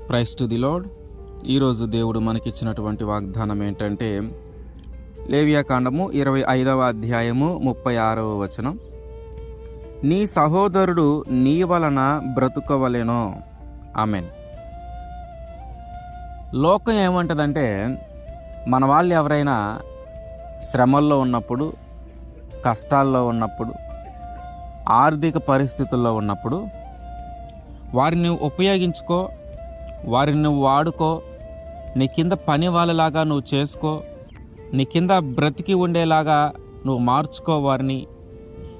Praise to the lord. ఈరోజు దేవుడు మనకిచ్చినటువంటి వాగ్దానం ఏంటంటే లేవియాకాండము 25వ అధ్యాయము 36వ వచనం. నీ సహోదరుడు నీ వలన బ్రతుకవలెనో. ఆమెన్. లోకం ఏమంటదంటే మన వాళ్ళు ఎవరైనా శ్రమల్లో ఉన్నప్పుడు, కష్టాల్లో ఉన్నప్పుడు, ఆర్థిక పరిస్థితుల్లో ఉన్నప్పుడు వారిని ఉపయోగించుకో, వారిని నువ్వు వాడుకో, నీ కింద పని వాళ్ళలాగా నువ్వు చేసుకో, నీ కింద బ్రతికి ఉండేలాగా నువ్వు మార్చుకో వారిని,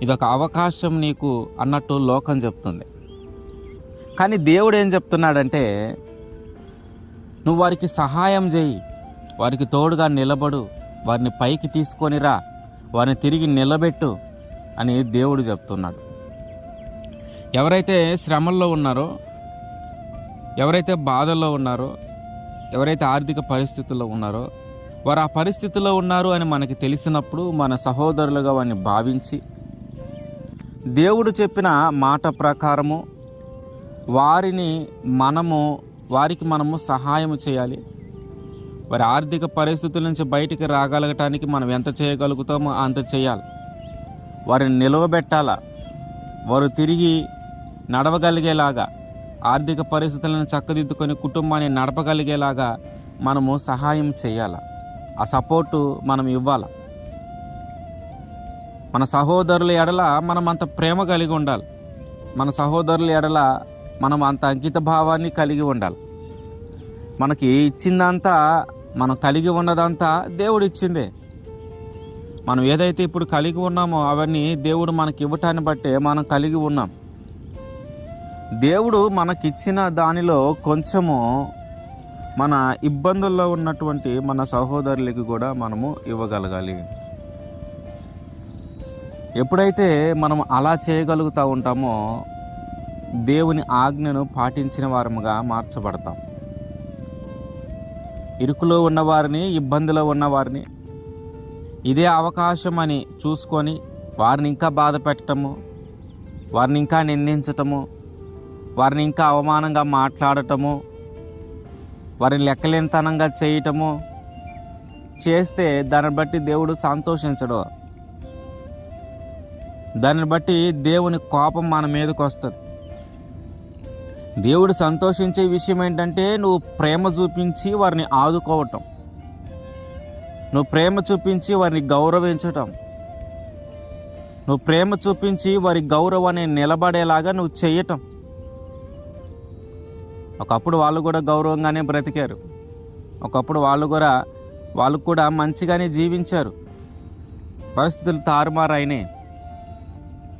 ఇదొక అవకాశం నీకు అన్నట్టు లోకం చెప్తుంది. కానీ దేవుడు ఏం చెప్తున్నాడంటే నువ్వు వారికి సహాయం చేయి, వారికి తోడుగా నిలబడు, వారిని పైకి తీసుకొనిరా, వారిని తిరిగి నిలబెట్టు అని దేవుడు చెప్తున్నాడు. ఎవరైతే శ్రమల్లో ఉన్నారో, ఎవరైతే బాధల్లో ఉన్నారో, ఎవరైతే ఆర్థిక పరిస్థితుల్లో ఉన్నారో, వారు ఆ పరిస్థితుల్లో ఉన్నారు అని మనకి తెలిసినప్పుడు మన సహోదరులుగా వారిని భావించి దేవుడు చెప్పిన మాట ప్రకారము వారికి మనము సహాయం చేయాలి. వారి ఆర్థిక పరిస్థితుల నుంచి బయటికి రాగలగటానికి మనం ఎంత చేయగలుగుతామో అంత చేయాలి. వారిని నిలవబెట్టాలా, వారు తిరిగి నడవగలిగేలాగా, ఆర్థిక పరిస్థితులను చక్కదిద్దుకొని కుటుంబాన్ని నడపగలిగేలాగా మనము సహాయం చేయాలి. ఆ సపోర్టు మనం ఇవ్వాలి. మన సహోదరుల ఎడల మనం అంత ప్రేమ కలిగి ఉండాలి. మన సహోదరుల ఎడల మనం అంత అంకిత భావాన్ని కలిగి ఉండాలి. మనకి ఇచ్చిందంతా, మనం కలిగి ఉన్నదంతా దేవుడు ఇచ్చిందే. మనం ఏదైతే ఇప్పుడు కలిగి ఉన్నామో అవన్నీ దేవుడు మనకి ఇవ్వటాన్ని బట్టే మనం కలిగి ఉన్నాం. దేవుడు మనకిచ్చిన దానిలో కొంచెము మన ఇబ్బందుల్లో ఉన్నటువంటి మన సహోదరులకి కూడా మనము ఇవ్వగలగాలి. ఎప్పుడైతే మనం అలా చేయగలుగుతూ ఉంటామో దేవుని ఆజ్ఞను పాటించిన వారముగా మార్చబడతాం. ఇరుకులో ఉన్నవారిని, ఇబ్బందిలో ఉన్నవారిని ఇదే అవకాశం అని చూసుకొని వారిని ఇంకా బాధ పెట్టడము, వారిని ఇంకా నిందించటము, వారిని ఇంకా అవమానంగా మాట్లాడటము, వారిని లెక్కలేనితనంగా చేయటము చేస్తే దాన్ని బట్టి దేవుడు సంతోషించడు. దాన్ని బట్టి దేవుని కోపం మన మీదకి వస్తుంది. దేవుడు సంతోషించే విషయం ఏంటంటే నువ్వు ప్రేమ చూపించి వారిని ఆదుకోవటం, నువ్వు ప్రేమ చూపించి వారిని గౌరవించటం, నువ్వు ప్రేమ చూపించి వారి గౌరవాన్ని నిలబడేలాగా నువ్వు చేయటం. ఒకప్పుడు వాళ్ళు కూడా గౌరవంగానే బ్రతికారు. ఒకప్పుడు వాళ్ళు కూడా మంచిగానే జీవించారు. పరిస్థితులు తారుమారైనాయి.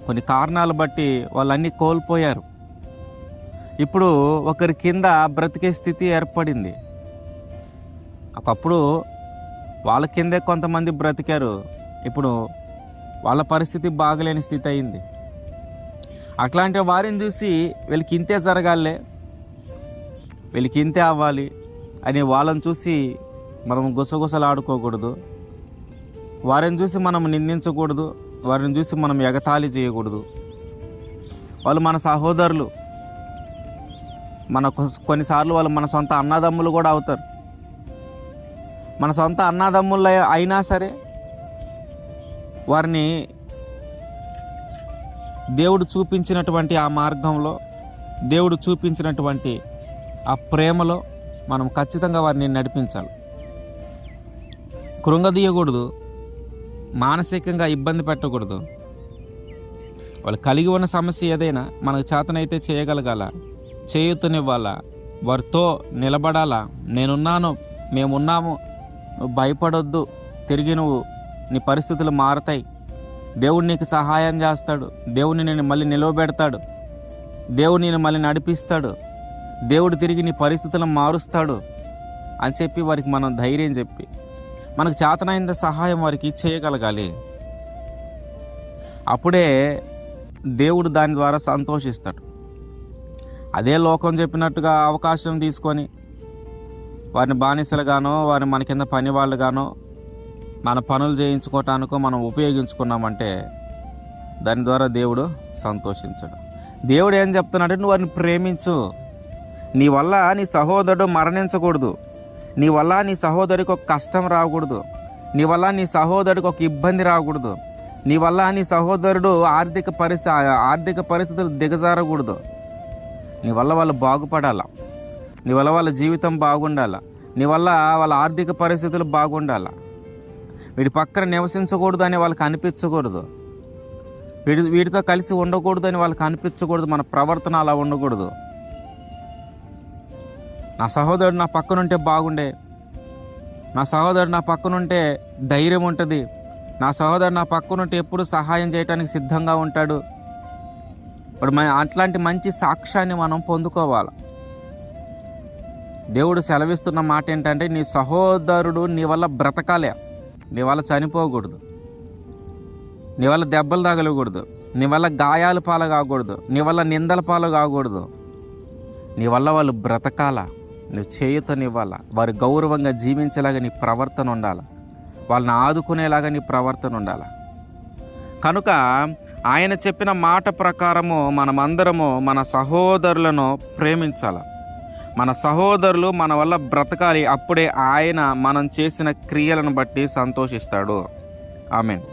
కొన్ని కారణాలు బట్టి వాళ్ళన్నీ కోల్పోయారు. ఇప్పుడు ఒకరి కింద బ్రతికే స్థితి ఏర్పడింది. ఒకప్పుడు వాళ్ళ కిందే కొంతమంది బ్రతికారు. ఇప్పుడు వాళ్ళ పరిస్థితి బాగలేని స్థితి అయింది. అట్లాంటి వారిని చూసి వీళ్ళకి ఇంతే జరగాలే, వీళ్ళకి ఇంతే అవ్వాలి అని వాళ్ళని చూసి మనం గుసగుసలాడుకోకూడదు. వారిని చూసి మనం నిందించకూడదు. వారిని చూసి మనం ఎగతాళి చేయకూడదు. వాళ్ళు మన సహోదరులు. కొన్నిసార్లు వాళ్ళు మన సొంత అన్నదమ్ములు కూడా అవుతారు. మన సొంత అన్నదమ్ములు అయినా సరే వారిని దేవుడు చూపించినటువంటి ఆ మార్గంలో, దేవుడు చూపించినటువంటి ఆ ప్రేమలో మనం ఖచ్చితంగా వారిని నడిపించాలి. కృంగదీయకూడదు, మానసికంగా ఇబ్బంది పెట్టకూడదు. వాళ్ళు కలిగి ఉన్న సమస్య ఏదైనా మనకు చేతనైతే చేయగలగాల, చేయూతనివ్వాలా, వారితో నిలబడాలా. నేనున్నాను, మేమున్నాము, నువ్వు భయపడొద్దు, తిరిగి నీ పరిస్థితులు మారతాయి, దేవుడు నీకు సహాయం చేస్తాడు, దేవుడు నేను మళ్ళీ నిలవబెడతాడు, దేవుడు నేను మళ్ళీ నడిపిస్తాడు, దేవుడు తిరిగి నీ పరిస్థితులను మారుస్తాడు అని చెప్పి వారికి మనం ధైర్యం చెప్పి మనకు చేతనైన సహాయం వారికి చేయగలగాలి. అప్పుడే దేవుడు దాని ద్వారా సంతోషిస్తాడు. అదే లోకం చెప్పినట్టుగా అవకాశం తీసుకొని వారిని బానిసలుగానో, వారిని మన కింద పని వాళ్ళుగానో, మన పనులు చేయించుకోవటానికో మనం ఉపయోగించుకున్నామంటే దాని ద్వారా దేవుడు సంతోషించడు. దేవుడు ఏం చెప్తున్నాడంటే నువ్వు వారిని ప్రేమించు, నీ వల్ల నీ సహోదరుడు మరణించకూడదు. నీ వల్ల నీ సహోదరికి ఒక కష్టం రాకూడదు. నీ వల్ల నీ సహోదరుడికి ఒక ఇబ్బంది రాకూడదు. నీ వల్ల నీ సహోదరుడు ఆర్థిక పరిస్థితులు దిగజారకూడదు. నీ వల్ల వాళ్ళు బాగుపడాల, నీ వల్ల వాళ్ళ జీవితం బాగుండాల, నీ వల్ల వాళ్ళ ఆర్థిక పరిస్థితులు బాగుండాల. వీడి పక్కన నివసించకూడదు అని వాళ్ళకి అనిపించకూడదు. వీటితో కలిసి ఉండకూడదు అని వాళ్ళకి అనిపించకూడదు. మన ప్రవర్తన అలా ఉండకూడదు. నా సహోదరుడు నా పక్కనుంటే బాగుండే, నా సహోదరుడు నా పక్కనుంటే ధైర్యం ఉంటుంది, నా సహోదరుడు నా పక్కనుంటే ఎప్పుడు సహాయం చేయడానికి సిద్ధంగా ఉంటాడు. ఇప్పుడు అట్లాంటి మంచి సాక్ష్యాన్ని మనం పొందుకోవాలి. దేవుడు సెలవిస్తున్న మాట ఏంటంటే, నీ సహోదరుడు నీ వల్ల బ్రతకాలే, నీ వల్ల చనిపోకూడదు, నీ వల్ల దెబ్బలు తగలకూడదు, నీ వల్ల గాయాల పాలు కాకూడదు, నీ వల్ల నిందల పాలు కాకూడదు. నీ వల్ల వాళ్ళు బ్రతకాల, నువ్వు చేయుతనివ్వాల, వారు గౌరవంగా జీవించేలాగా నీ ప్రవర్తన ఉండాలి, వాళ్ళని ఆదుకునేలాగా నీ ప్రవర్తన ఉండాలి. కనుక ఆయన చెప్పిన మాట ప్రకారము మనమందరము మన సహోదరులను ప్రేమించాలి. మన సహోదరులు మన వల్ల బ్రతకాలి. అప్పుడే ఆయన మనం చేసిన క్రియలను బట్టి సంతోషిస్తాడు. ఆమేన్.